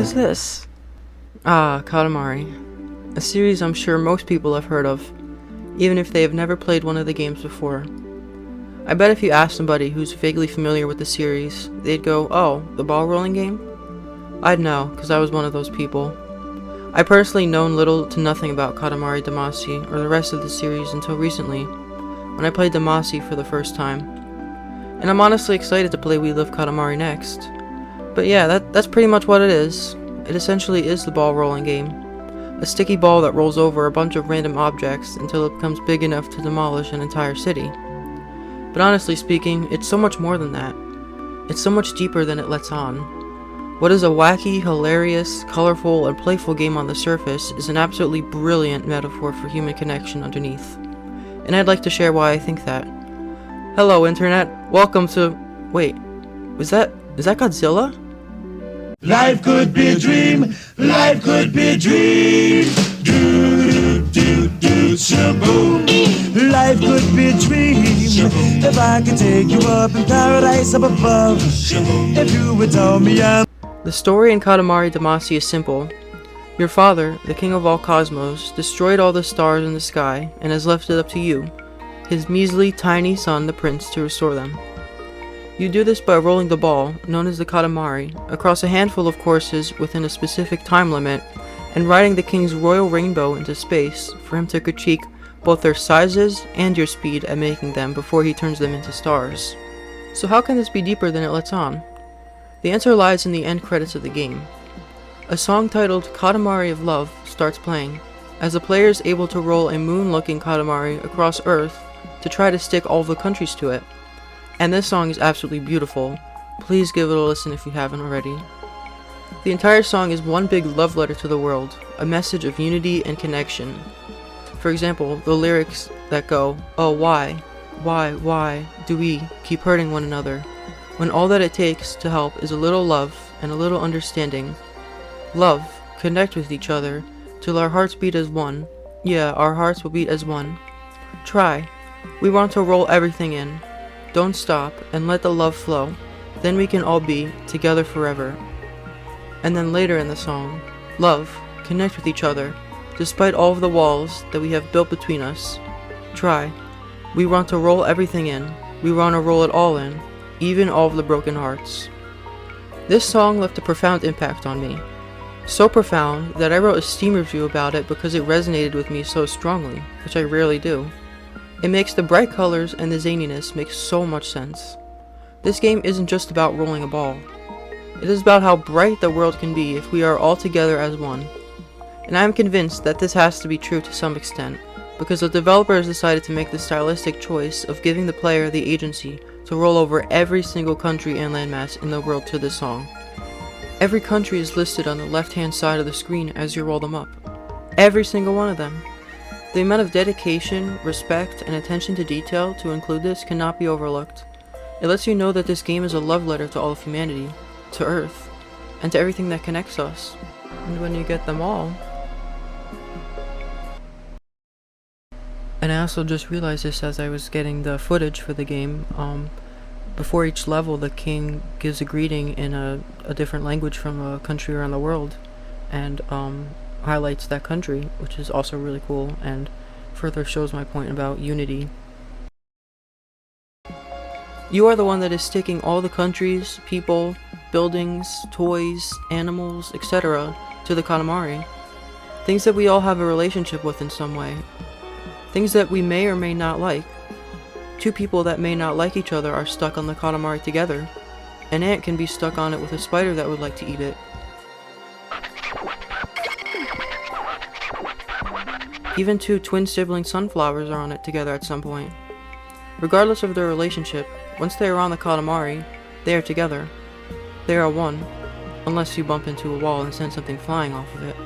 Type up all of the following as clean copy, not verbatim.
is this? Ah, Katamari. A series I'm sure most people have heard of, even if they have never played one of the games before. I bet if you ask somebody who's vaguely familiar with the series, they'd go, "Oh, the ball rolling game?" I'd know, because I was one of those people. I personally known little to nothing about Katamari Damacy or the rest of the series until recently, when I played Damacy for the first time. And I'm honestly excited to play We Live Katamari next. But yeah, that's pretty much what it is. It essentially is the ball rolling game. A sticky ball that rolls over a bunch of random objects until it becomes big enough to demolish an entire city. But honestly speaking, it's so much more than that. It's so much deeper than it lets on. What is a wacky, hilarious, colorful, and playful game on the surface is an absolutely brilliant metaphor for human connection underneath. And I'd like to share why I think that. Hello, Internet. Welcome to... Wait, is that Godzilla? Life could be a dream, life could be a dream. Shaboom. Life could be a dream. If I could take you up in paradise up above. If you would tell me I'm... The story in Katamari Damacy is simple. Your father, the king of all cosmos, destroyed all the stars in the sky and has left it up to you, his measly, tiny son, the prince, to restore them. You do this by rolling the ball, known as the Katamari, across a handful of courses within a specific time limit, and riding the king's royal rainbow into space for him to critique both their sizes and your speed at making them before he turns them into stars. So how can this be deeper than it lets on? The answer lies in the end credits of the game. A song titled Katamari of Love starts playing, as the player is able to roll a moon-looking Katamari across Earth to try to stick all of the countries to it. And this song is absolutely beautiful. Please give it a listen if you haven't already. The entire song is one big love letter to the world, a message of unity and connection. For example, the lyrics that go, "Oh, why do we keep hurting one another, when all that it takes to help is a little love and a little understanding. Love, connect with each other, till our hearts beat as one. Yeah, our hearts will beat as one. Try. We want to roll everything in. Don't stop, and let the love flow. Then we can all be together forever." And then later in the song, "Love, connect with each other, despite all of the walls that we have built between us. Try. We want to roll everything in. We want to roll it all in, even all of the broken hearts." This song left a profound impact on me. So profound that I wrote a Steam review about it because it resonated with me so strongly, which I rarely do. It makes the bright colors and the zaniness make so much sense. This game isn't just about rolling a ball. It is about how bright the world can be if we are all together as one. And I am convinced that this has to be true to some extent, because the developers decided to make the stylistic choice of giving the player the agency to roll over every single country and landmass in the world to this song. Every country is listed on the left-hand side of the screen as you roll them up. Every single one of them. The amount of dedication, respect, and attention to detail to include this cannot be overlooked. It lets you know that this game is a love letter to all of humanity, to Earth, and to everything that connects us. And when you get them all... And I also just realized this as I was getting the footage for the game. Before each level, the king gives a greeting in a different language from a country around the world, and highlights that country, which is also really cool and further shows my point about unity. You are the one that is sticking all the countries, people, buildings, toys, animals, etc. to the Katamari. Things that we all have a relationship with in some way. Things that we may or may not like. Two people that may not like each other are stuck on the Katamari together. An ant can be stuck on it with a spider that would like to eat it. Even two twin sibling sunflowers are on it together at some point. Regardless of their relationship, once they are on the Katamari, they are together. They are one, unless you bump into a wall and send something flying off of it.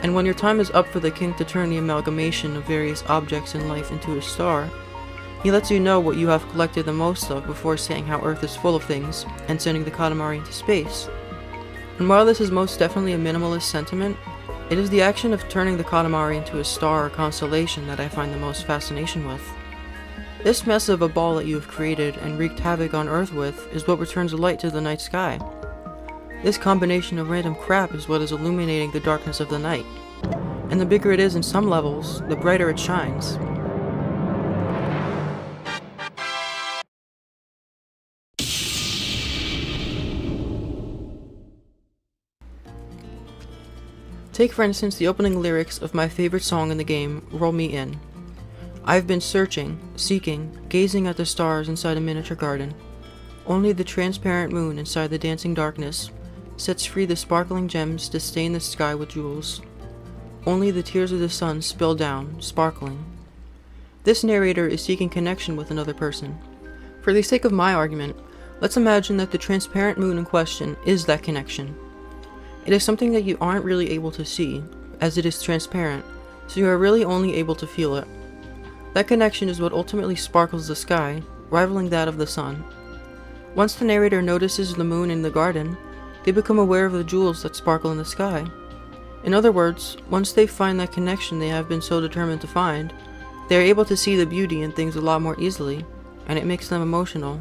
And when your time is up for the king to turn the amalgamation of various objects in life into a star, he lets you know what you have collected the most of before saying how Earth is full of things, and sending the Katamari into space. And while this is most definitely a minimalist sentiment, it is the action of turning the Katamari into a star or constellation that I find the most fascination with. This mess of a ball that you have created and wreaked havoc on Earth with is what returns light to the night sky. This combination of random crap is what is illuminating the darkness of the night. And the bigger it is in some levels, the brighter it shines. Take for instance the opening lyrics of my favorite song in the game, Roll Me In. I've been searching, seeking, gazing at the stars inside a miniature garden. Only the transparent moon inside the dancing darkness sets free the sparkling gems to stain the sky with jewels. Only the tears of the sun spill down, sparkling. This narrator is seeking connection with another person. For the sake of my argument, let's imagine that the transparent moon in question is that connection. It is something that you aren't really able to see, as it is transparent, so you are really only able to feel it. That connection is what ultimately sparkles the sky, rivaling that of the sun. Once the narrator notices the moon in the garden, they become aware of the jewels that sparkle in the sky. In other words, once they find that connection they have been so determined to find, they are able to see the beauty in things a lot more easily, and it makes them emotional.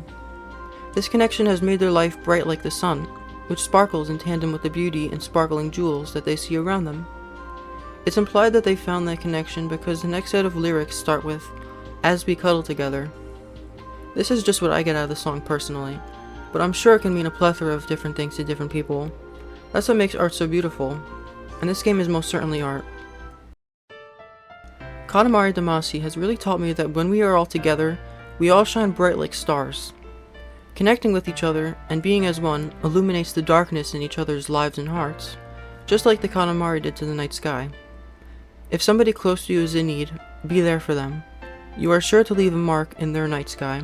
This connection has made their life bright like the sun, which sparkles in tandem with the beauty and sparkling jewels that they see around them. It's implied that they found that connection because the next set of lyrics start with, "As we cuddle together." This is just what I get out of the song personally, but I'm sure it can mean a plethora of different things to different people. That's what makes art so beautiful, and this game is most certainly art. Katamari Damacy has really taught me that when we are all together, we all shine bright like stars. Connecting with each other and being as one illuminates the darkness in each other's lives and hearts, just like the Katamari did to the night sky. If somebody close to you is in need, be there for them. You are sure to leave a mark in their night sky.